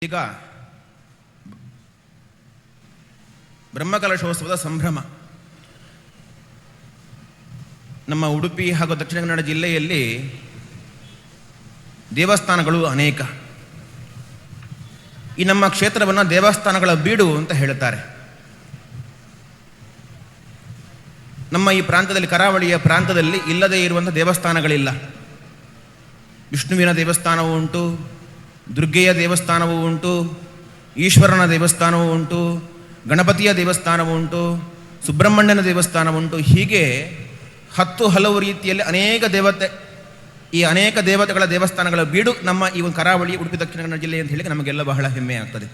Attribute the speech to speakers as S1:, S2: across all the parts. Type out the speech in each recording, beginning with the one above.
S1: ಈಗ ಬ್ರಹ್ಮಕಲಶೋತ್ಸವದ ಸಂಭ್ರಮ ನಮ್ಮ ಉಡುಪಿ ಹಾಗೂ ದಕ್ಷಿಣ ಕನ್ನಡ ಜಿಲ್ಲೆಯಲ್ಲಿ ದೇವಸ್ಥಾನಗಳು ಅನೇಕ. ಈ ನಮ್ಮ ಕ್ಷೇತ್ರವನ್ನು ದೇವಸ್ಥಾನಗಳ ಬೀಡು ಅಂತ ಹೇಳುತ್ತಾರೆ. ನಮ್ಮ ಈ ಪ್ರಾಂತದಲ್ಲಿ, ಕರಾವಳಿಯ ಪ್ರಾಂತದಲ್ಲಿ ಇಲ್ಲದೇ ಇರುವಂಥ ದೇವಸ್ಥಾನಗಳಿಲ್ಲ. ವಿಷ್ಣುವಿನ ದೇವಸ್ಥಾನವೂ ಉಂಟು, ದುರ್ಗೆಯ ದೇವಸ್ಥಾನವೂ ಉಂಟು, ಈಶ್ವರನ ದೇವಸ್ಥಾನವೂ ಉಂಟು, ಗಣಪತಿಯ ದೇವಸ್ಥಾನವೂ ಉಂಟು, ಸುಬ್ರಹ್ಮಣ್ಯನ ದೇವಸ್ಥಾನವುಂಟು. ಹೀಗೆ ಹಲವು ರೀತಿಯಲ್ಲಿ ಈ ಅನೇಕ ದೇವತೆಗಳ ದೇವಸ್ಥಾನಗಳ ಬೀಡು ನಮ್ಮ ಈ ಒಂದು ಕರಾವಳಿ, ಉಡುಪಿ ದಕ್ಷಿಣ ಕನ್ನಡ ಜಿಲ್ಲೆ ಅಂತ ಹೇಳಿ ನಮಗೆಲ್ಲ ಬಹಳ ಹೆಮ್ಮೆ ಆಗ್ತದೆ.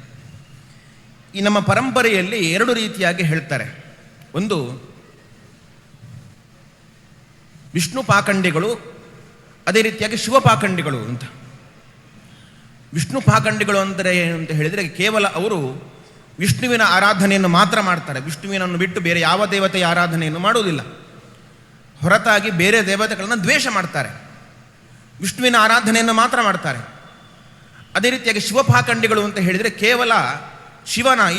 S1: ಈ ನಮ್ಮ ಪರಂಪರೆಯಲ್ಲಿ ಎರಡು ರೀತಿಯಾಗಿ ಹೇಳ್ತಾರೆ. ಒಂದು ವಿಷ್ಣು ಪಾಖಂಡಿಗಳು, ಅದೇ ರೀತಿಯಾಗಿ ಶಿವಪಾಖಂಡಿಗಳು ಅಂತ. ವಿಷ್ಣು ಪಾಖಂಡಿಗಳು ಅಂದರೆ ಏನು ಅಂತ ಹೇಳಿದರೆ, ಕೇವಲ ಅವರು ವಿಷ್ಣುವಿನ ಆರಾಧನೆಯನ್ನು ಮಾತ್ರ ಮಾಡ್ತಾರೆ. ವಿಷ್ಣುವಿನನ್ನು ಬಿಟ್ಟು ಬೇರೆ ಯಾವ ದೇವತೆಯ ಆರಾಧನೆಯನ್ನು ಮಾಡುವುದಿಲ್ಲ. ಹೊರತಾಗಿ ಬೇರೆ ದೇವತೆಗಳನ್ನು ದ್ವೇಷ ಮಾಡ್ತಾರೆ, ವಿಷ್ಣುವಿನ ಆರಾಧನೆಯನ್ನು ಮಾತ್ರ ಮಾಡ್ತಾರೆ. ಅದೇ ರೀತಿಯಾಗಿ ಶಿವಪಾಖಂಡಿಗಳು ಅಂತ ಹೇಳಿದರೆ ಕೇವಲ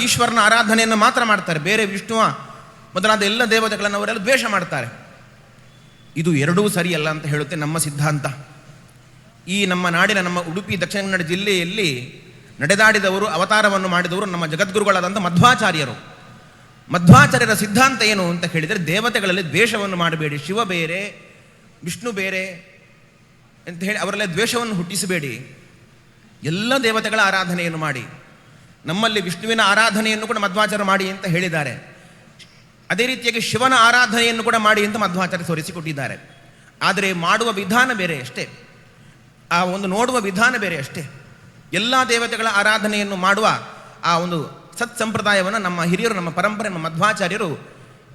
S1: ಈಶ್ವರನ ಆರಾಧನೆಯನ್ನು ಮಾತ್ರ ಮಾಡ್ತಾರೆ, ಬೇರೆ ವಿಷ್ಣುವ ಮೊದಲಾದ ಎಲ್ಲ ದೇವತೆಗಳನ್ನು ಅವರೆಲ್ಲ ದ್ವೇಷ ಮಾಡ್ತಾರೆ. ಇದು ಎರಡೂ ಸರಿಯಲ್ಲ ಅಂತ ಹೇಳುತ್ತೆ ನಮ್ಮ ಸಿದ್ಧಾಂತ. ಈ ನಮ್ಮ ನಾಡಿನ, ನಮ್ಮ ಉಡುಪಿ ದಕ್ಷಿಣ ಕನ್ನಡ ಜಿಲ್ಲೆಯಲ್ಲಿ ನಡೆದಾಡಿದವರು, ಅವತಾರವನ್ನು ಮಾಡಿದವರು ನಮ್ಮ ಜಗದ್ಗುರುಗಳಾದಂಥ ಮಧ್ವಾಚಾರ್ಯರು. ಮಧ್ವಾಚಾರ್ಯರ ಸಿದ್ಧಾಂತ ಏನು ಅಂತ ಹೇಳಿದರೆ, ದೇವತೆಗಳಲ್ಲಿ ದ್ವೇಷವನ್ನು ಮಾಡಬೇಡಿ, ಶಿವ ಬೇರೆ ವಿಷ್ಣು ಬೇರೆ ಅಂತ ಹೇಳಿ ಅವರಲ್ಲೇ ದ್ವೇಷವನ್ನು ಹುಟ್ಟಿಸಬೇಡಿ, ಎಲ್ಲ ದೇವತೆಗಳ ಆರಾಧನೆಯನ್ನು ಮಾಡಿ. ನಮ್ಮಲ್ಲಿ ವಿಷ್ಣುವಿನ ಆರಾಧನೆಯನ್ನು ಕೂಡ ಮಧ್ವಾಚಾರ್ಯ ಮಾಡಿ ಅಂತ ಹೇಳಿದ್ದಾರೆ. ಅದೇ ರೀತಿಯಾಗಿ ಶಿವನ ಆರಾಧನೆಯನ್ನು ಕೂಡ ಮಾಡಿ ಅಂತ ಮಧ್ವಾಚಾರ್ಯ ತೋರಿಸಿಕೊಟ್ಟಿದ್ದಾರೆ. ಆದರೆ ಮಾಡುವ ವಿಧಾನ ಬೇರೆ ಅಷ್ಟೇ, ಆ ಒಂದು ನೋಡುವ ವಿಧಾನ ಬೇರೆ ಅಷ್ಟೇ. ಎಲ್ಲ ದೇವತೆಗಳ ಆರಾಧನೆಯನ್ನು ಮಾಡುವ ಆ ಒಂದು ಸತ್ ಸಂಪ್ರದಾಯವನ್ನು ನಮ್ಮ ಹಿರಿಯರು, ನಮ್ಮ ಪರಂಪರೆ, ನಮ್ಮ ಮಧ್ವಾಚಾರ್ಯರು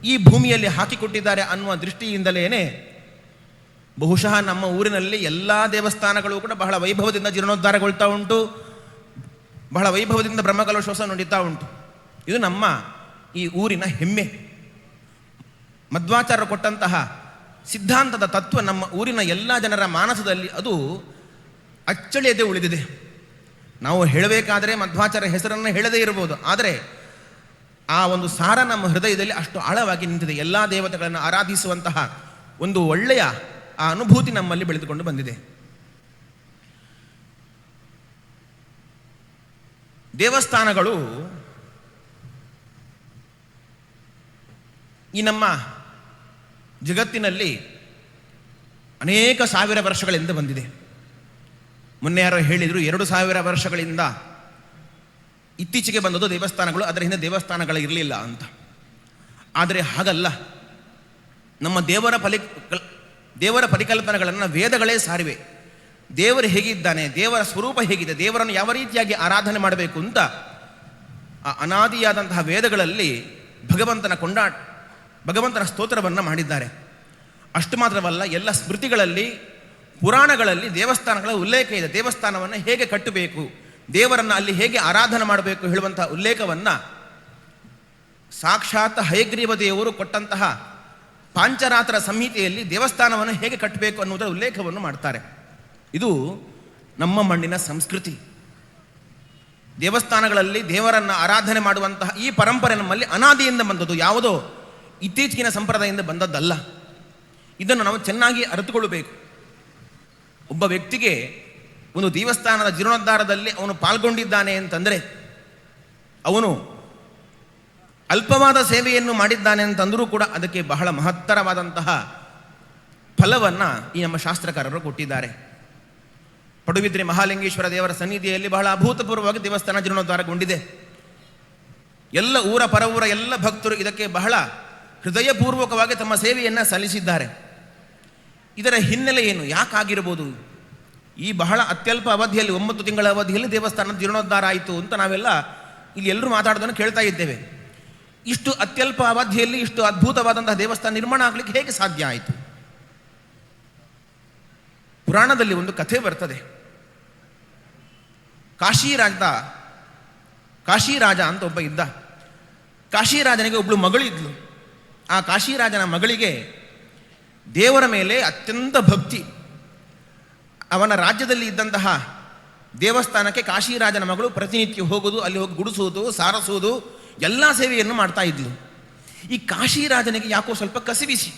S1: ಈ ಭೂಮಿಯಲ್ಲಿ ಹಾಕಿಕೊಟ್ಟಿದ್ದಾರೆ ಅನ್ನುವ ದೃಷ್ಟಿಯಿಂದಲೇ ಬಹುಶಃ ನಮ್ಮ ಊರಿನಲ್ಲಿ ಎಲ್ಲ ದೇವಸ್ಥಾನಗಳು ಕೂಡ ಬಹಳ ವೈಭವದಿಂದ ಜೀರ್ಣೋದ್ಧಾರಗೊಳ್ತಾ ಉಂಟು, ಬಹಳ ವೈಭವದಿಂದ ಬ್ರಹ್ಮಕಲಶೋತ್ಸವ ನಡೀತಾ ಉಂಟು. ಇದು ನಮ್ಮ ಈ ಊರಿನ ಹೆಮ್ಮೆ. ಮಧ್ವಾಚಾರ್ಯರು ಕೊಟ್ಟಂತಹ ಸಿದ್ಧಾಂತದ ತತ್ವ ನಮ್ಮ ಊರಿನ ಎಲ್ಲ ಜನರ ಮಾನಸದಲ್ಲಿ ಅದು ಅಚ್ಚಳಿಯದೆ ಉಳಿದಿದೆ. ನಾವು ಹೇಳಬೇಕಾದರೆ ಮಧ್ವಾಚಾರ್ಯ ಹೆಸರನ್ನು ಹೇಳದೇ ಇರಬಹುದು, ಆದರೆ ಆ ಒಂದು ಸಾರ ನಮ್ಮ ಹೃದಯದಲ್ಲಿ ಅಷ್ಟು ಆಳವಾಗಿ ನಿಂತಿದೆ. ಎಲ್ಲ ದೇವತೆಗಳನ್ನು ಆರಾಧಿಸುವಂತಹ ಒಂದು ಒಳ್ಳೆಯ ಆ ಅನುಭೂತಿ ನಮ್ಮಲ್ಲಿ ಬೆಳೆದುಕೊಂಡು ಬಂದಿದೆ. ದೇವಸ್ಥಾನಗಳು ಈ ನಮ್ಮ ಜಗತ್ತಿನಲ್ಲಿ ಅನೇಕ ಸಾವಿರ ವರ್ಷಗಳಿಂದ ಬಂದಿದೆ. ಮೊನ್ನೆ ಯಾರೋ ಹೇಳಿದರು 2000 ವರ್ಷಗಳಿಂದ ಇತ್ತೀಚೆಗೆ ಬಂದದ್ದು ದೇವಸ್ಥಾನಗಳು, ಅದರ ಹಿಂದೆ ದೇವಸ್ಥಾನಗಳು ಇರಲಿಲ್ಲ ಅಂತ. ಆದರೆ ಹಾಗಲ್ಲ. ನಮ್ಮ ದೇವರ ಪರಿಕಲ್ಪನೆಗಳನ್ನು ವೇದಗಳೇ ಸಾರಿವೆ. ದೇವರು ಹೇಗಿದ್ದಾನೆ, ದೇವರ ಸ್ವರೂಪ ಹೇಗಿದೆ, ದೇವರನ್ನು ಯಾವ ರೀತಿಯಾಗಿ ಆರಾಧನೆ ಮಾಡಬೇಕು ಅಂತ ಆ ಅನಾದಿಯಾದಂತಹ ವೇದಗಳಲ್ಲಿ ಭಗವಂತನ ಸ್ತೋತ್ರವನ್ನು ಮಾಡಿದ್ದಾರೆ. ಅಷ್ಟು ಮಾತ್ರವಲ್ಲ, ಎಲ್ಲ ಸ್ಮೃತಿಗಳಲ್ಲಿ, ಪುರಾಣಗಳಲ್ಲಿ ದೇವಸ್ಥಾನಗಳ ಉಲ್ಲೇಖ ಇದೆ. ದೇವಸ್ಥಾನವನ್ನು ಹೇಗೆ ಕಟ್ಟಬೇಕು, ದೇವರನ್ನು ಅಲ್ಲಿ ಹೇಗೆ ಆರಾಧನೆ ಮಾಡಬೇಕು ಹೇಳುವಂತಹ ಉಲ್ಲೇಖವನ್ನು ಸಾಕ್ಷಾತ್ ಹಯಗ್ರೀವ ದೇವರು ಕೊಟ್ಟಂತಹ ಪಾಂಚರಾತ್ರ ಸಂಹಿತೆಯಲ್ಲಿ ದೇವಸ್ಥಾನವನ್ನು ಹೇಗೆ ಕಟ್ಟಬೇಕು ಅನ್ನುವುದರ ಉಲ್ಲೇಖವನ್ನು ಮಾಡ್ತಾರೆ. ಇದು ನಮ್ಮ ಮಣ್ಣಿನ ಸಂಸ್ಕೃತಿ. ದೇವಸ್ಥಾನಗಳಲ್ಲಿ ದೇವರನ್ನು ಆರಾಧನೆ ಮಾಡುವಂತಹ ಈ ಪರಂಪರೆ ನಮ್ಮಲ್ಲಿ ಅನಾದಿಯಿಂದ ಬಂದದ್ದು, ಯಾವುದೋ ಇತ್ತೀಚಿನ ಸಂಪ್ರದಾಯದಿಂದ ಬಂದದ್ದಲ್ಲ. ಇದನ್ನು ನಾವು ಚೆನ್ನಾಗಿ ಅರಿತುಕೊಳ್ಳಬೇಕು. ಒಬ್ಬ ವ್ಯಕ್ತಿಗೆ ಒಂದು ದೇವಸ್ಥಾನದ ಜೀರ್ಣೋದ್ಧಾರದಲ್ಲಿ ಅವನು ಪಾಲ್ಗೊಂಡಿದ್ದಾನೆ ಅಂತಂದರೆ, ಅವನು ಅಲ್ಪವಾದ ಸೇವೆಯನ್ನು ಮಾಡಿದ್ದಾನೆ ಅಂತಂದರೂ ಕೂಡ ಅದಕ್ಕೆ ಬಹಳ ಮಹತ್ತರವಾದಂತಹ ಫಲವನ್ನು ಈ ನಮ್ಮ ಶಾಸ್ತ್ರಕಾರರು ಕೊಟ್ಟಿದ್ದಾರೆ. ಪಡುಬಿದ್ರಿ ಮಹಾಲಿಂಗೇಶ್ವರ ದೇವರ ಸನ್ನಿಧಿಯಲ್ಲಿ ಬಹಳ ಅಭೂತಪೂರ್ವವಾಗಿ ದೇವಸ್ಥಾನ ಜೀರ್ಣೋದ್ಧಾರಗೊಂಡಿದೆ. ಎಲ್ಲ ಊರ ಪರವೂರ ಎಲ್ಲ ಭಕ್ತರು ಇದಕ್ಕೆ ಬಹಳ ಹೃದಯಪೂರ್ವಕವಾಗಿ ತಮ್ಮ ಸೇವೆಯನ್ನು ಸಲ್ಲಿಸಿದ್ದಾರೆ. ಇದರ ಹಿನ್ನೆಲೆ ಏನು, ಯಾಕಾಗಿರ್ಬೋದು? ಈ ಬಹಳ ಅತ್ಯಲ್ಪ ಅವಧಿಯಲ್ಲಿ, 9 ತಿಂಗಳ ಅವಧಿಯಲ್ಲಿ ದೇವಸ್ಥಾನ ಜೀರ್ಣೋದ್ಧಾರ ಆಯಿತು ಅಂತ ನಾವೆಲ್ಲ ಇಲ್ಲಿ ಎಲ್ಲರೂ ಮಾತಾಡೋದನ್ನು ಕೇಳ್ತಾ ಇದ್ದೇವೆ. ಇಷ್ಟು ಅತ್ಯಲ್ಪ ಅವಧಿಯಲ್ಲಿ ಇಷ್ಟು ಅದ್ಭುತವಾದಂತಹ ದೇವಸ್ಥಾನ ನಿರ್ಮಾಣ ಆಗಲಿಕ್ಕೆ ಹೇಗೆ ಸಾಧ್ಯ ಆಯಿತು? ಪುರಾಣದಲ್ಲಿ ಒಂದು ಕಥೆ ಬರ್ತದೆ. ಕಾಶಿರಾಜ ಅಂತ ಒಬ್ಬ ಇದ್ದ. ಕಾಶಿರಾಜನಿಗೆ ಒಬ್ಬಳು ಮಗಳು ಇದ್ಲು. ಆ ಕಾಶಿರಾಜನ ಮಗಳಿಗೆ ದೇವರ ಮೇಲೆ ಅತ್ಯಂತ ಭಕ್ತಿ. ಅವನ ರಾಜ್ಯದಲ್ಲಿ ಇದ್ದಂತಹ ದೇವಸ್ಥಾನಕ್ಕೆ ಕಾಶಿರಾಜನ ಮಗಳು ಪ್ರತಿನಿತ್ಯ ಹೋಗೋದು, ಅಲ್ಲಿ ಹೋಗಿ ಗುಡಿಸೋದು, ಸಾರಿಸೋದು, ಎಲ್ಲ ಸೇವೆಯನ್ನು ಮಾಡ್ತಾ ಇದ್ಲು. ಈ ಕಾಶಿರಾಜನಿಗೆ ಯಾಕೋ ಸ್ವಲ್ಪ ಕಸಿಬಿಸಿ,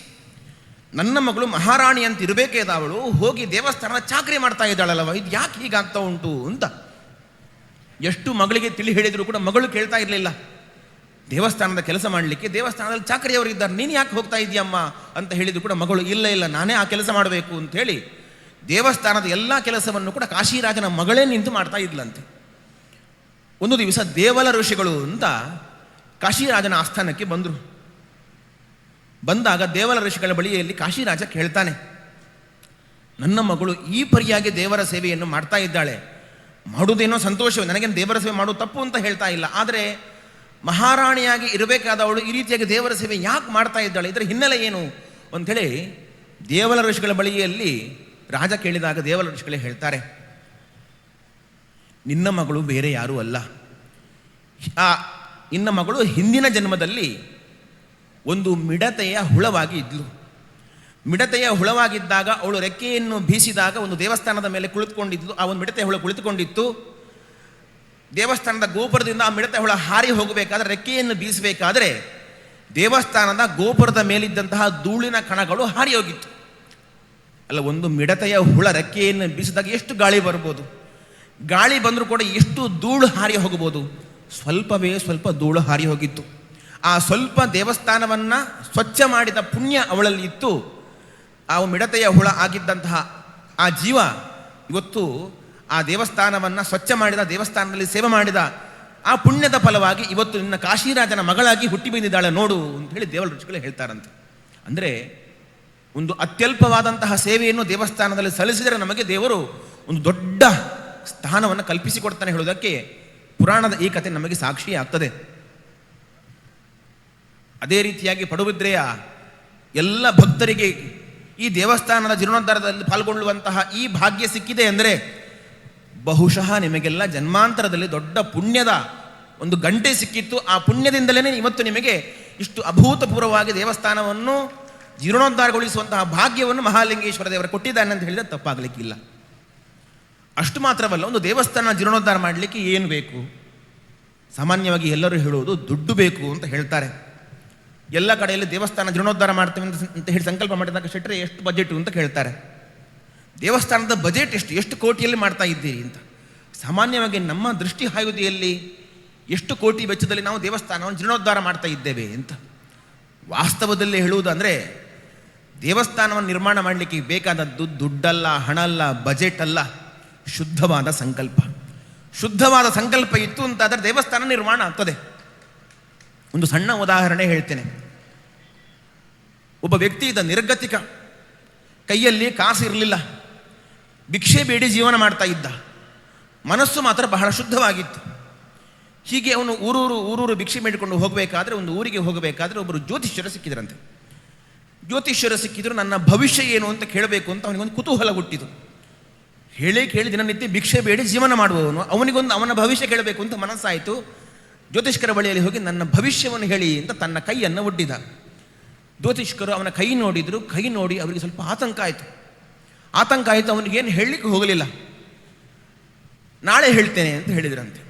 S1: ನನ್ನ ಮಗಳು ಮಹಾರಾಣಿ ಅಂತ ಇರಬೇಕೇದವಳು ಹೋಗಿ ದೇವಸ್ಥಾನದ ಚಾಕರಿ ಮಾಡ್ತಾ ಇದ್ದಾಳಲ್ಲವ, ಇದು ಯಾಕೆ ಹೀಗಾಗ್ತಾ ಉಂಟು ಅಂತ. ಎಷ್ಟು ಮಗಳಿಗೆ ತಿಳಿ ಹೇಳಿದ್ರು ಕೂಡ ಮಗಳು ಕೇಳ್ತಾ ಇರಲಿಲ್ಲ. ದೇವಸ್ಥಾನದ ಕೆಲಸ ಮಾಡಲಿಕ್ಕೆ ದೇವಸ್ಥಾನದಲ್ಲಿ ಚಾಕರಿಯವರು ಇದ್ದಾರೆ, ನೀನು ಯಾಕೆ ಹೋಗ್ತಾ ಇದೆಯಮ್ಮ ಅಂತ ಹೇಳಿದ್ರು ಕೂಡ ಮಗಳು ಇಲ್ಲ ನಾನೇ ಆ ಕೆಲಸ ಮಾಡಬೇಕು ಅಂತ ಹೇಳಿ ದೇವಸ್ಥಾನದ ಎಲ್ಲ ಕೆಲಸವನ್ನು ಕೂಡ ಕಾಶಿರಾಜನ ಮಗಳೇ ನಿಂತು ಮಾಡ್ತಾ ಇದ್ಲಂತೆ. ಒಂದು ದಿವಸ ದೇವಲ ಋಷಿಗಳು ಅಂತ ಕಾಶಿರಾಜನ ಆಸ್ಥಾನಕ್ಕೆ ಬಂದರು. ಬಂದಾಗ ದೇವಲ ಋಷಿಗಳ ಬಳಿಯಲ್ಲಿ ಕಾಶಿರಾಜ ಕೇಳ್ತಾನೆ, ನನ್ನ ಮಗಳು ಈ ಪರಿಯಾಗಿ ದೇವರ ಸೇವೆಯನ್ನು ಮಾಡ್ತಾ ಇದ್ದಾಳೆ, ಮಾಡುವುದೇನೋ ಸಂತೋಷವೇ, ನನಗೇನು ದೇವರ ಸೇವೆ ಮಾಡೋದು ತಪ್ಪು ಅಂತ ಹೇಳ್ತಾ ಇಲ್ಲ, ಆದರೆ ಮಹಾರಾಣಿಯಾಗಿ ಇರಬೇಕಾದವಳು ಈ ರೀತಿಯಾಗಿ ದೇವರ ಸೇವೆ ಯಾಕೆ ಮಾಡ್ತಾ ಇದ್ದಾಳೆ, ಇದರ ಹಿನ್ನೆಲೆ ಏನು ಅಂಥೇಳಿ ದೇವಲ ಋಷಿಗಳ ಬಳಿಯಲ್ಲಿ ರಾಜ ಕೇಳಿದಾಗ ದೇವಲ ಋಷಿಗಳೇ ಹೇಳ್ತಾರೆ, ನಿನ್ನ ಮಗಳು ಬೇರೆ ಯಾರೂ ಅಲ್ಲ, ನಿನ್ನ ಮಗಳು ಹಿಂದಿನ ಜನ್ಮದಲ್ಲಿ ಒಂದು ಮಿಡತೆಯ ಹುಳವಾಗಿ ಇದ್ಲು. ಮಿಡತೆಯ ಹುಳವಾಗಿದ್ದಾಗ ಅವಳು ರೆಕ್ಕೆಯನ್ನು ಬೀಸಿದಾಗ ಒಂದು ದೇವಸ್ಥಾನದ ಮೇಲೆ ಕುಳಿತುಕೊಂಡಿದ್ಲು. ಆ ಒಂದು ಮಿಡತೆಯ ಹುಳ ಕುಳಿತುಕೊಂಡಿತ್ತು. ದೇವಸ್ಥಾನದ ಗೋಪುರದಿಂದ ಆ ಮಿಡತೆ ಹುಳ ಹಾರಿ ಹೋಗಬೇಕಾದ್ರೆ, ರೆಕ್ಕೆಯನ್ನು ಬೀಸಬೇಕಾದ್ರೆ ದೇವಸ್ಥಾನದ ಗೋಪುರದ ಮೇಲಿದ್ದಂತಹ ಧೂಳಿನ ಕಣಗಳು ಹಾರಿ ಹೋಗಿತ್ತು. ಅಲ್ಲ, ಒಂದು ಮಿಡತೆಯ ಹುಳ ರೆಕ್ಕೆಯನ್ನು ಬೀಸಿದಾಗ ಎಷ್ಟು ಗಾಳಿ ಬರ್ಬೋದು, ಗಾಳಿ ಬಂದರೂ ಕೂಡ ಎಷ್ಟು ಧೂಳು ಹಾರಿ ಹೋಗಬಹುದು, ಸ್ವಲ್ಪ ಧೂಳು ಹಾರಿ ಹೋಗಿತ್ತು. ಆ ಸ್ವಲ್ಪ ದೇವಸ್ಥಾನವನ್ನು ಸ್ವಚ್ಛ ಮಾಡಿದ ಪುಣ್ಯ ಅವಳಲ್ಲಿ ಇತ್ತು. ಆ ಮಿಡತೆಯ ಹುಳ ಆಗಿದ್ದಂತಹ ಆ ಜೀವ ಇವತ್ತು ಆ ದೇವಸ್ಥಾನವನ್ನು ಸ್ವಚ್ಛ ಮಾಡಿದ, ದೇವಸ್ಥಾನದಲ್ಲಿ ಸೇವೆ ಮಾಡಿದ ಆ ಪುಣ್ಯದ ಫಲವಾಗಿ ಇವತ್ತು ನಿನ್ನ ಕಾಶಿರಾಜನ ಮಗಳಾಗಿ ಹುಟ್ಟಿ ಬಂದಿದ್ದಾಳೆ ನೋಡು ಅಂತ ಹೇಳಿ ದೇವರ ಋಷಿಗಳು ಹೇಳ್ತಾರಂತೆ. ಅಂದರೆ ಒಂದು ಅತ್ಯಲ್ಪವಾದಂತಹ ಸೇವೆಯನ್ನು ದೇವಸ್ಥಾನದಲ್ಲಿ ಸಲ್ಲಿಸಿದರೆ ನಮಗೆ ದೇವರು ಒಂದು ದೊಡ್ಡ ಸ್ಥಾನವನ್ನು ಕಲ್ಪಿಸಿಕೊಡ್ತಾನೆ ಹೇಳುವುದಕ್ಕೆ ಪುರಾಣದ ಈ ಕಥೆ ನಮಗೆ ಸಾಕ್ಷಿ ಆಗ್ತದೆ. ಅದೇ ರೀತಿಯಾಗಿ ಪಡುಬಿದ್ರೆಯ ಎಲ್ಲ ಭಕ್ತರಿಗೆ ಈ ದೇವಸ್ಥಾನದ ಜೀರ್ಣೋದ್ಧಾರದಲ್ಲಿ ಪಾಲ್ಗೊಳ್ಳುವಂತಹ ಈ ಭಾಗ್ಯ ಸಿಕ್ಕಿದೆ ಅಂದರೆ ಬಹುಶಃ ನಿಮಗೆಲ್ಲ ಜನ್ಮಾಂತರದಲ್ಲಿ ದೊಡ್ಡ ಪುಣ್ಯದ ಒಂದು ಗಂಟೆ ಸಿಕ್ಕಿತ್ತು. ಆ ಪುಣ್ಯದಿಂದಲೇ ಇವತ್ತು ನಿಮಗೆ ಇಷ್ಟು ಅಭೂತಪೂರ್ವವಾಗಿ ದೇವಸ್ಥಾನವನ್ನು ಜೀರ್ಣೋದ್ಧಾರಗೊಳಿಸುವಂತಹ ಭಾಗ್ಯವನ್ನು ಮಹಾಲಿಂಗೇಶ್ವರ ದೇವರು ಕೊಟ್ಟಿದ್ದಾನೆ ಅಂತ ಹೇಳಿದ್ರೆ ತಪ್ಪಾಗಲಿಕ್ಕಿಲ್ಲ. ಅಷ್ಟು ಮಾತ್ರವಲ್ಲ, ಒಂದು ದೇವಸ್ಥಾನ ಜೀರ್ಣೋದ್ಧಾರ ಮಾಡಲಿಕ್ಕೆ ಏನು ಬೇಕು? ಸಾಮಾನ್ಯವಾಗಿ ಎಲ್ಲರೂ ಹೇಳುವುದು ದುಡ್ಡು ಬೇಕು ಅಂತ ಹೇಳ್ತಾರೆ. ಎಲ್ಲ ಕಡೆಯಲ್ಲಿ ದೇವಸ್ಥಾನ ಜೀರ್ಣೋದ್ಧಾರ ಮಾಡ್ತೇವೆ ಅಂತ ಹೇಳಿ ಸಂಕಲ್ಪ ಮಾಡಿದಾಗ ಶೆಟ್ಟರೆ ಎಷ್ಟು ಬಜೆಟು ಅಂತ ಕೇಳ್ತಾರೆ. ದೇವಸ್ಥಾನದ ಬಜೆಟ್ ಎಷ್ಟು ಕೋಟಿಯಲ್ಲಿ ಮಾಡ್ತಾ ಇದ್ದೀರಿ ಅಂತ. ಸಾಮಾನ್ಯವಾಗಿ ನಮ್ಮ ದೃಷ್ಟಿ ಹಾಯುದಿಯಲ್ಲಿ ಎಷ್ಟು ಕೋಟಿ ವೆಚ್ಚದಲ್ಲಿ ನಾವು ದೇವಸ್ಥಾನವನ್ನು ಜೀರ್ಣೋದ್ಧಾರ ಮಾಡ್ತಾ ಇದ್ದೇವೆ ಅಂತ. ವಾಸ್ತವದಲ್ಲಿ ಹೇಳುವುದಂದರೆ ದೇವಸ್ಥಾನವನ್ನು ನಿರ್ಮಾಣ ಮಾಡಲಿಕ್ಕೆ ಬೇಕಾದದ್ದು ದುಡ್ಡಲ್ಲ, ಹಣ ಅಲ್ಲ, ಬಜೆಟ್ ಅಲ್ಲ, ಶುದ್ಧವಾದ ಸಂಕಲ್ಪ. ಶುದ್ಧವಾದ ಸಂಕಲ್ಪ ಇತ್ತು ಅಂತಾದರೆ ದೇವಸ್ಥಾನ ನಿರ್ಮಾಣ ಆಗ್ತದೆ. ಒಂದು ಸಣ್ಣ ಉದಾಹರಣೆ ಹೇಳ್ತೇನೆ. ಒಬ್ಬ ವ್ಯಕ್ತಿ ಇದ್ದ, ನಿರ್ಗತಿಕ, ಕೈಯಲ್ಲಿ ಕಾಸು ಇರಲಿಲ್ಲ, ಭಿಕ್ಷೆ ಬೇಡಿ ಜೀವನ ಮಾಡ್ತಾ ಇದ್ದ. ಮನಸ್ಸು ಮಾತ್ರ ಬಹಳ ಶುದ್ಧವಾಗಿತ್ತು. ಹೀಗೆ ಅವನು ಊರೂರು ಭಿಕ್ಷೆ ಬೇಡಿಕೊಂಡು ಹೋಗಬೇಕಾದ್ರೆ, ಒಂದು ಊರಿಗೆ ಹೋಗಬೇಕಾದ್ರೆ ಒಬ್ಬರು ಜ್ಯೋತಿಷ್ಯರು ಸಿಕ್ಕಿದ್ರಂತೆ. ಜ್ಯೋತಿಷ್ಯರು ಸಿಕ್ಕಿದ್ರು, ನನ್ನ ಭವಿಷ್ಯ ಏನು ಅಂತ ಕೇಳಬೇಕು ಅಂತ ಅವನಿಗೊಂದು ಕುತೂಹಲ ಹುಟ್ಟಿತು. ಕೇಳಿ ದಿನನಿತ್ಯ ಭಿಕ್ಷೆ ಬೇಡಿ ಜೀವನ ಮಾಡುವವನು, ಅವನಿಗೊಂದು ಅವನ ಭವಿಷ್ಯ ಕೇಳಬೇಕು ಅಂತ ಮನಸ್ಸಾಯಿತು. ಜ್ಯೋತಿಷ್ಕರ ಬಳಿಯಲ್ಲಿ ಹೋಗಿ ನನ್ನ ಭವಿಷ್ಯವನ್ನು ಹೇಳಿ ಅಂತ ತನ್ನ ಕೈಯನ್ನು ಒಡ್ಡಿದ. ಜ್ಯೋತಿಷ್ಕರು ಅವನ ಕೈ ನೋಡಿದರು. ಕೈ ನೋಡಿ ಅವರಿಗೆ ಸ್ವಲ್ಪ ಆತಂಕ ಆಯಿತು. ಅವನಿಗೇನು ಹೇಳಲಿಕ್ಕೆ ಹೋಗಲಿಲ್ಲ. ನಾಳೆ ಹೇಳ್ತೇನೆ ಅಂತ ಹೇಳಿದ್ರಂತೆ.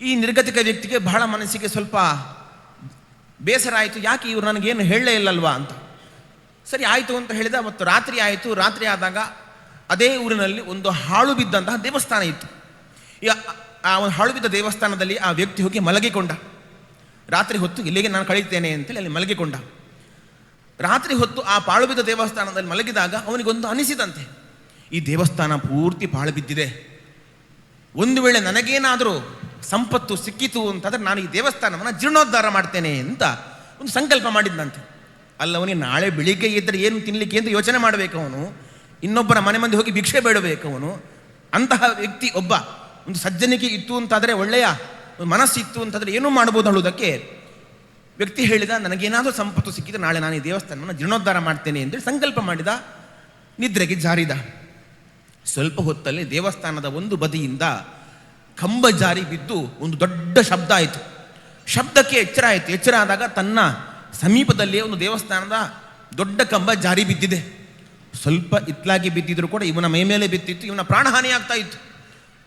S1: ಈ ನಿರ್ಗತಿಕ ವ್ಯಕ್ತಿಗೆ ಬಹಳ ಮನಸ್ಸಿಗೆ ಸ್ವಲ್ಪ ಬೇಸರ ಆಯಿತು. ಯಾಕೆ ಇವರು ನನಗೇನು ಹೇಳಲೇ ಇಲ್ಲಲ್ವಾ ಅಂತ. ಸರಿ ಆಯಿತು ಅಂತ ಹೇಳಿದ. ಮತ್ತು ರಾತ್ರಿ ಆಯಿತು. ರಾತ್ರಿ ಆದಾಗ ಅದೇ ಊರಿನಲ್ಲಿ ಒಂದು ಹಾಳು ಬಿದ್ದಂತಹ ದೇವಸ್ಥಾನ ಇತ್ತು. ಆ ಒಂದು ಹಾಳು ಬಿದ್ದ ದೇವಸ್ಥಾನದಲ್ಲಿ ಆ ವ್ಯಕ್ತಿ ಹೋಗಿ ಮಲಗಿಕೊಂಡ. ರಾತ್ರಿ ಹೊತ್ತು ಇಲ್ಲಿಗೆ ನಾನು ಕಳೀತೇನೆ ಅಂತೇಳಿ ಅಲ್ಲಿ ಮಲಗಿಕೊಂಡ. ರಾತ್ರಿ ಹೊತ್ತು ಆ ಪಾಳು ಬಿದ್ದ ದೇವಸ್ಥಾನದಲ್ಲಿ ಮಲಗಿದಾಗ ಅವನಿಗೊಂದು ಅನಿಸಿದಂತೆ, ಈ ದೇವಸ್ಥಾನ ಪೂರ್ತಿ ಪಾಳು ಬಿದ್ದಿದೆ, ಒಂದು ವೇಳೆ ನನಗೇನಾದರೂ ಸಂಪತ್ತು ಸಿಕ್ಕಿತು ಅಂತಂದರೆ ನಾನು ಈ ದೇವಸ್ಥಾನವನ್ನು ಜೀರ್ಣೋದ್ಧಾರ ಮಾಡ್ತೇನೆ ಅಂತ ಒಂದು ಸಂಕಲ್ಪ ಮಾಡಿದ್ದಂತೆ. ಅಲ್ಲವನಿಗೆ ನಾಳೆ ಬೆಳಿಗ್ಗೆ ಇದ್ದರೆ ಏನು ತಿನ್ನಲಿಕ್ಕೆ ಅಂತ ಯೋಚನೆ ಮಾಡಬೇಕು ಅವನು. ಇನ್ನೊಬ್ಬರ ಮನೆ ಮಂದಿ ಹೋಗಿ ಭಿಕ್ಷೆ ಬೇಡಬೇಕು ಅವನು. ಅಂತಹ ವ್ಯಕ್ತಿ ಒಬ್ಬ ಒಂದು ಸಜ್ಜನಿಕೆ ಇತ್ತು ಅಂತಾದರೆ, ಒಳ್ಳೆಯ ಮನಸ್ಸು ಇತ್ತು ಅಂತಂದರೆ ಏನೂ ಮಾಡ್ಬೋದು ಹೇಳುವುದಕ್ಕೆ ವ್ಯಕ್ತಿ ಹೇಳಿದ, ನನಗೇನಾದರೂ ಸಂಪತ್ತು ಸಿಕ್ಕಿದ್ರೆ ನಾಳೆ ನಾನು ಈ ದೇವಸ್ಥಾನವನ್ನು ಜೀರ್ಣೋದ್ಧಾರ ಮಾಡ್ತೇನೆ ಅಂತೇಳಿ ಸಂಕಲ್ಪ ಮಾಡಿದ. ನಿದ್ರೆಗೆ ಜಾರಿದ. ಸ್ವಲ್ಪ ಹೊತ್ತಲ್ಲಿ ದೇವಸ್ಥಾನದ ಒಂದು ಬದಿಯಿಂದ ಕಂಬ ಜಾರಿ ಬಿದ್ದು ಒಂದು ದೊಡ್ಡ ಶಬ್ದ ಆಯಿತು. ಶಬ್ದಕ್ಕೆ ಎಚ್ಚರ ಆಯಿತು. ಎಚ್ಚರ ಆದಾಗ ತನ್ನ ಸಮೀಪದಲ್ಲಿಯೇ ಒಂದು ದೇವಸ್ಥಾನದ ದೊಡ್ಡ ಕಂಬ ಜಾರಿ ಬಿದ್ದಿದೆ. ಸ್ವಲ್ಪ ಇತ್ಲಾಗಿ ಬಿದ್ದಿದ್ರು ಕೂಡ ಇವನ ಮೈ ಮೇಲೆ ಬಿದ್ದಿತ್ತು. ಇವನ ಪ್ರಾಣಹಾನಿ ಆಗ್ತಾ ಇತ್ತು.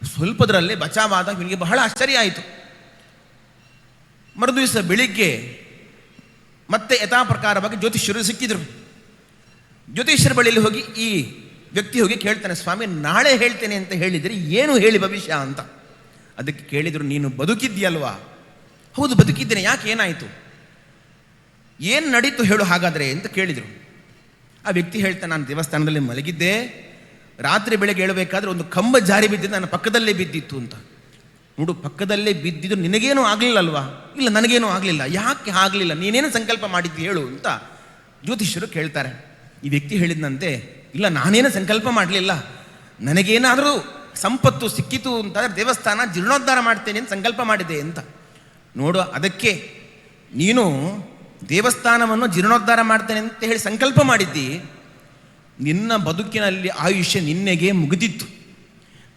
S1: ಸ್ವಲ್ಪದರಲ್ಲೇ ಬಚಾವಾದ ಇವನಿಗೆ ಬಹಳ ಆಶ್ಚರ್ಯ ಆಯಿತು. ಮರುದಿವಸ ಬೆಳಿಗ್ಗೆ ಮತ್ತೆ ಯಥಾ ಪ್ರಕಾರವಾಗಿ ಜ್ಯೋತಿಷ್ಯರು ಸಿಕ್ಕಿದ್ರು. ಜ್ಯೋತಿಷ್ಯರ ಬಳಿಯಲ್ಲಿ ಹೋಗಿ ಈ ವ್ಯಕ್ತಿ ಹೋಗಿ ಕೇಳ್ತಾನೆ, ಸ್ವಾಮಿ ನಾಳೆ ಹೇಳ್ತೇನೆ ಅಂತ ಹೇಳಿದರೆ ಏನು ಹೇಳಿ ಭವಿಷ್ಯ ಅಂತ. ಅದಕ್ಕೆ ಕೇಳಿದರು, ನೀನು ಬದುಕಿದ್ಯಲ್ವಾ? ಹೌದು ಬದುಕಿದ್ದೇನೆ, ಯಾಕೆ ಏನಾಯಿತು, ಏನು ನಡೀತು ಹೇಳು ಹಾಗಾದರೆ ಅಂತ ಕೇಳಿದರು. ಆ ವ್ಯಕ್ತಿ ಹೇಳ್ತಾನೆ, ನಾನು ದೇವಸ್ಥಾನದಲ್ಲಿ ಮಲಗಿದ್ದೆ, ರಾತ್ರಿ ಬೆಳಗ್ಗೆ ಹೇಳಬೇಕಾದ್ರೆ ಒಂದು ಕಂಬ ಜಾರಿ ಬಿದ್ದಿದ್ದು ನನ್ನ ಪಕ್ಕದಲ್ಲೇ ಬಿದ್ದಿತ್ತು ಅಂತ. ನೋಡು, ಪಕ್ಕದಲ್ಲೇ ಬಿದ್ದಿದ್ದು ನಿನಗೇನೂ ಆಗಲಿಲ್ಲಲ್ವಾ? ಇಲ್ಲ ನನಗೇನೂ ಆಗಲಿಲ್ಲ. ಯಾಕೆ ಆಗಲಿಲ್ಲ, ನೀನೇನು ಸಂಕಲ್ಪ ಮಾಡಿದ್ದು ಹೇಳು ಅಂತ ಜ್ಯೋತಿಷ್ಯರು ಕೇಳ್ತಾರೆ. ಈ ವ್ಯಕ್ತಿ ಹೇಳಿದಂತೆ, ಇಲ್ಲ ನಾನೇನು ಸಂಕಲ್ಪ ಮಾಡಲಿಲ್ಲ, ನನಗೇನಾದರೂ ಸಂಪತ್ತು ಸಿಕ್ಕಿತು ಅಂತಂದರೆ ದೇವಸ್ಥಾನ ಜೀರ್ಣೋದ್ಧಾರ ಮಾಡ್ತೇನೆ ಅಂತ ಸಂಕಲ್ಪ ಮಾಡಿದೆ ಅಂತ. ನೋಡು, ಅದಕ್ಕೆ ನೀನು ದೇವಸ್ಥಾನವನ್ನು ಜೀರ್ಣೋದ್ಧಾರ ಮಾಡ್ತೇನೆ ಅಂತ ಹೇಳಿ ಸಂಕಲ್ಪ ಮಾಡಿದ್ದಿ, ನಿನ್ನ ಬದುಕಿನಲ್ಲಿ ಆಯುಷ್ಯ ನಿನ್ನೆಗೆ ಮುಗಿದಿತ್ತು.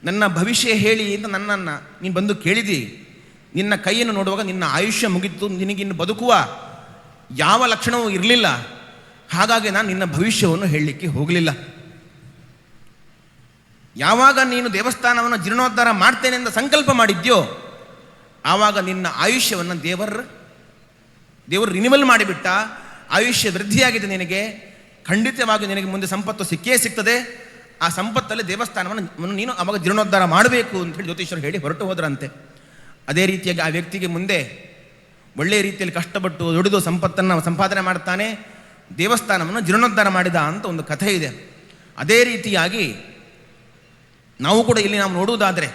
S1: ನನ್ನ ಭವಿಷ್ಯ ಹೇಳಿ ಅಂತ ನನ್ನನ್ನು ನೀನು ಬಂದು ಕೇಳಿದಿ. ನಿನ್ನ ಕೈಯನ್ನು ನೋಡುವಾಗ ನಿನ್ನ ಆಯುಷ್ಯ ಮುಗಿತು, ನಿನಗಿನ್ನು ಬದುಕುವ ಯಾವ ಲಕ್ಷಣವೂ ಇರಲಿಲ್ಲ. ಹಾಗಾಗಿ ನಾನು ನಿನ್ನ ಭವಿಷ್ಯವನ್ನು ಹೇಳಲಿಕ್ಕೆ ಹೋಗಲಿಲ್ಲ. ಯಾವಾಗ ನೀನು ದೇವಸ್ಥಾನವನ್ನು ಜೀರ್ಣೋದ್ಧಾರ ಮಾಡ್ತೇನೆ ಅಂತ ಸಂಕಲ್ಪ ಮಾಡಿದ್ಯೋ ಆವಾಗ ನಿನ್ನ ಆಯುಷ್ಯವನ್ನು ದೇವರು ರಿನಿವಲ್ ಮಾಡಿಬಿಟ್ಟ. ಆಯುಷ್ಯ ವೃದ್ಧಿಯಾಗಿದೆ ನಿನಗೆ, ಖಂಡಿತವಾಗಿ ನಿನಗೆ ಮುಂದೆ ಸಂಪತ್ತು ಸಿಕ್ಕೇ ಸಿಗ್ತದೆ. ಆ ಸಂಪತ್ತಲ್ಲಿ ದೇವಸ್ಥಾನವನ್ನು ನೀನು ಅವಾಗ ಜೀರ್ಣೋದ್ಧಾರ ಮಾಡಬೇಕು ಅಂತ ಹೇಳಿ ಜ್ಯೋತಿಷ್ಯರು ಹೇಳಿ ಹೊರಟು ಹೋದ್ರಂತೆ. ಅದೇ ರೀತಿಯಾಗಿ ಆ ವ್ಯಕ್ತಿಗೆ ಮುಂದೆ ಒಳ್ಳೆಯ ರೀತಿಯಲ್ಲಿ ಕಷ್ಟಪಟ್ಟು ದುಡಿದು ಸಂಪತ್ತನ್ನು ಸಂಪಾದನೆ ಮಾಡ್ತಾನೆ, ದೇವಸ್ಥಾನವನ್ನು ಜೀರ್ಣೋದ್ಧಾರ ಮಾಡಿದ ಅಂತ ಒಂದು ಕಥೆ ಇದೆ. ಅದೇ ರೀತಿಯಾಗಿ ನಾವು ಕೂಡ ಇಲ್ಲಿ ನಾವು ನೋಡುವುದಾದರೆ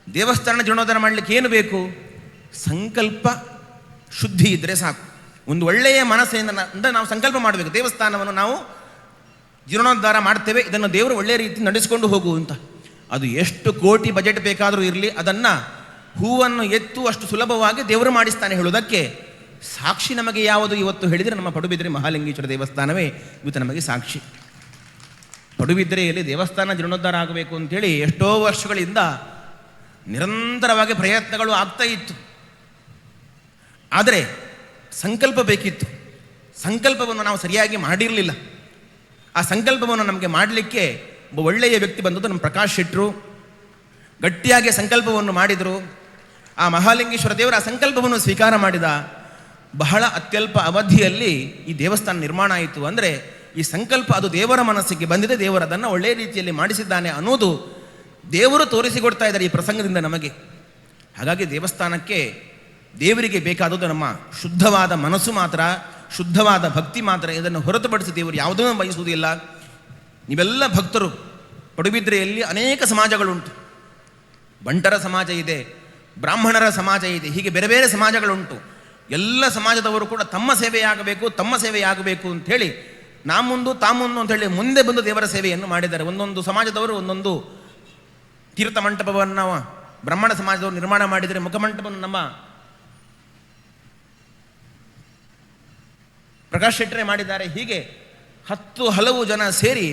S1: ದೇವಸ್ಥಾನ ಜೀರ್ಣೋದ್ಧಾರ ಮಾಡಲಿಕ್ಕೆ ಏನು ಬೇಕು? ಸಂಕಲ್ಪ ಶುದ್ಧಿ ಇದ್ದರೆ ಸಾಕು. ಒಂದು ಒಳ್ಳೆಯ ಮನಸ್ಸಿನಿಂದ ನಾವು ಸಂಕಲ್ಪ ಮಾಡಬೇಕು, ದೇವಸ್ಥಾನವನ್ನು ನಾವು ಜೀರ್ಣೋದ್ಧಾರ ಮಾಡ್ತೇವೆ, ಇದನ್ನು ದೇವರು ಒಳ್ಳೆಯ ರೀತಿ ನಡೆಸಿಕೊಂಡು ಹೋಗು ಅಂತ. ಅದು ಎಷ್ಟು ಕೋಟಿ ಬಜೆಟ್ ಬೇಕಾದರೂ ಇರಲಿ, ಅದನ್ನು ಹೂವನ್ನು ಎತ್ತುವಷ್ಟು ಸುಲಭವಾಗಿ ದೇವರು ಮಾಡಿಸ್ತಾನೆ. ಹೇಳುವುದಕ್ಕೆ ಸಾಕ್ಷಿ ನಮಗೆ ಯಾವುದು ಇವತ್ತು ಹೇಳಿದರೆ ನಮ್ಮ ಪಡುಬಿದ್ರೆ ಮಹಾಲಿಂಗೇಶ್ವರ ದೇವಸ್ಥಾನವೇ ಇವತ್ತು ನಮಗೆ ಸಾಕ್ಷಿ. ಪಡುಬಿದ್ರೆಯಲ್ಲಿ ದೇವಸ್ಥಾನ ಜೀರ್ಣೋದ್ಧಾರ ಆಗಬೇಕು ಅಂಥೇಳಿ ಎಷ್ಟೋ ವರ್ಷಗಳಿಂದ ನಿರಂತರವಾಗಿ ಪ್ರಯತ್ನಗಳು ಆಗ್ತಾ ಇತ್ತು. ಆದರೆ ಸಂಕಲ್ಪ ಬೇಕಿತ್ತು. ಸಂಕಲ್ಪವನ್ನು ನಾವು ಸರಿಯಾಗಿ ಮಾಡಿರಲಿಲ್ಲ. ಆ ಸಂಕಲ್ಪವನ್ನು ನಮಗೆ ಮಾಡಲಿಕ್ಕೆ ಒಬ್ಬ ಒಳ್ಳೆಯ ವ್ಯಕ್ತಿ ಬಂದದ್ದು ನಮ್ಮ ಪ್ರಕಾಶ್ ಶೆಟ್ಟರು. ಗಟ್ಟಿಯಾಗಿ ಸಂಕಲ್ಪವನ್ನು ಮಾಡಿದರು. ಆ ಮಹಾಲಿಂಗೇಶ್ವರ ದೇವರ ಆ ಸಂಕಲ್ಪವನ್ನು ಸ್ವೀಕಾರ ಮಾಡಿದ. ಬಹಳ ಅತ್ಯಲ್ಪ ಅವಧಿಯಲ್ಲಿ ಈ ದೇವಸ್ಥಾನ ನಿರ್ಮಾಣ ಆಯಿತು. ಅಂದರೆ ಈ ಸಂಕಲ್ಪ ಅದು ದೇವರ ಮನಸ್ಸಿಗೆ ಬಂದಿದೆ, ದೇವರು ಅದನ್ನು ಒಳ್ಳೆಯ ರೀತಿಯಲ್ಲಿ ಮಾಡಿಸಿದ್ದಾನೆ ಅನ್ನೋದು ದೇವರು ತೋರಿಸಿಕೊಡ್ತಾ ಇದ್ದಾರೆ ಈ ಪ್ರಸಂಗದಿಂದ ನಮಗೆ. ಹಾಗಾಗಿ ದೇವಸ್ಥಾನಕ್ಕೆ ದೇವರಿಗೆ ಬೇಕಾದದ್ದು ನಮ್ಮ ಶುದ್ಧವಾದ ಮನಸ್ಸು ಮಾತ್ರ, ಶುದ್ಧವಾದ ಭಕ್ತಿ ಮಾತ್ರ. ಇದನ್ನು ಹೊರತುಪಡಿಸಿ ದೇವರು ಯಾವುದನ್ನೂ ಬಯಸುವುದಿಲ್ಲ. ನೀವೆಲ್ಲ ಭಕ್ತರು, ಪಡುಬಿದ್ರೆಯಲ್ಲಿ ಅನೇಕ ಸಮಾಜಗಳುಂಟು. ಬಂಟರ ಸಮಾಜ ಇದೆ, ಬ್ರಾಹ್ಮಣರ ಸಮಾಜ ಇದೆ, ಹೀಗೆ ಬೇರೆ ಬೇರೆ ಸಮಾಜಗಳುಂಟು. ಎಲ್ಲ ಸಮಾಜದವರು ಕೂಡ ತಮ್ಮ ಸೇವೆಯಾಗಬೇಕು ಅಂಥೇಳಿ ನಾ ಮುಂದು ತಾ ಮುಂದು ಅಂಥೇಳಿ ಮುಂದೆ ಬಂದು ದೇವರ ಸೇವೆಯನ್ನು ಮಾಡಿದ್ದಾರೆ. ಒಂದೊಂದು ಸಮಾಜದವರು ಒಂದೊಂದು ತೀರ್ಥ ಮಂಟಪವನ್ನು ಬ್ರಾಹ್ಮಣ ಸಮಾಜದವರು ನಿರ್ಮಾಣ ಮಾಡಿದರೆ, ಮುಖಮಂಟಪವನ್ನು ನಮ್ಮ ಪ್ರಕಾಶ್ ಶೆಟ್ಟರೆ ಮಾಡಿದ್ದಾರೆ. ಹೀಗೆ ಹಲವು ಜನ ಸೇರಿ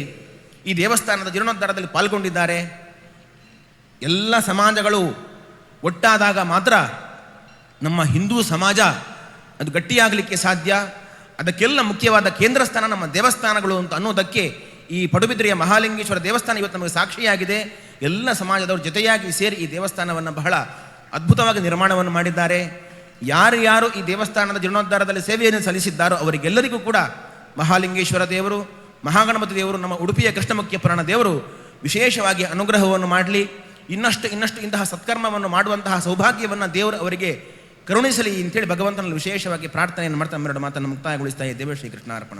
S1: ಈ ದೇವಸ್ಥಾನದ ಜೀರ್ಣೋದ್ಧಾರದಲ್ಲಿ ಪಾಲ್ಗೊಂಡಿದ್ದಾರೆ. ಎಲ್ಲ ಸಮಾಜಗಳು ಒಟ್ಟಾದಾಗ ಮಾತ್ರ ನಮ್ಮ ಹಿಂದೂ ಸಮಾಜ ಅದು ಗಟ್ಟಿಯಾಗಲಿಕ್ಕೆ ಸಾಧ್ಯ. ಅದಕ್ಕೆಲ್ಲ ಮುಖ್ಯವಾದ ಕೇಂದ್ರ ಸ್ಥಾನ ನಮ್ಮ ದೇವಸ್ಥಾನಗಳು ಅಂತ ಅನ್ನೋದಕ್ಕೆ ಈ ಪಡುಬಿದ್ರೆಯ ಮಹಾಲಿಂಗೇಶ್ವರ ದೇವಸ್ಥಾನ ಇವತ್ತು ನಮಗೆ ಸಾಕ್ಷಿಯಾಗಿದೆ. ಎಲ್ಲ ಸಮಾಜದವರು ಜೊತೆಯಾಗಿ ಸೇರಿ ಈ ದೇವಸ್ಥಾನವನ್ನು ಬಹಳ ಅದ್ಭುತವಾಗಿ ನಿರ್ಮಾಣವನ್ನು ಮಾಡಿದ್ದಾರೆ. ಯಾರು ಈ ದೇವಸ್ಥಾನದ ಜೀರ್ಣೋದ್ಧಾರದಲ್ಲಿ ಸೇವೆಯನ್ನು ಸಲ್ಲಿಸಿದ್ದಾರೋ ಅವರಿಗೆಲ್ಲರಿಗೂ ಕೂಡ ಮಹಾಲಿಂಗೇಶ್ವರ ದೇವರು, ಮಹಾಗಣಪತಿ ದೇವರು, ನಮ್ಮ ಉಡುಪಿಯ ಕೃಷ್ಣಮುಖ್ಯ ಪುರಾಣ ದೇವರು ವಿಶೇಷವಾಗಿ ಅನುಗ್ರಹವನ್ನು ಮಾಡಲಿ. ಇನ್ನಷ್ಟು ಇಂತಹ ಸತ್ಕರ್ಮವನ್ನು ಮಾಡುವಂತಹ ಸೌಭಾಗ್ಯವನ್ನು ದೇವರು ಅವರಿಗೆ ಕರುಣಿಸಲಿ ಅಂತೇಳಿ ಭಗವಂತನಲ್ಲಿ ವಿಶೇಷವಾಗಿ ಪ್ರಾರ್ಥನೆಯನ್ನು ಮಾಡ್ತಾ ನಮ್ಮೆರಡು ಮಾತನ್ನು ಮುಕ್ತಾಯಗೊಳಿಸ್ತಾ ಇದ್ದೇವೆ. ಶ್ರೀಕೃಷ್ಣ ಅರ್ಪಣ.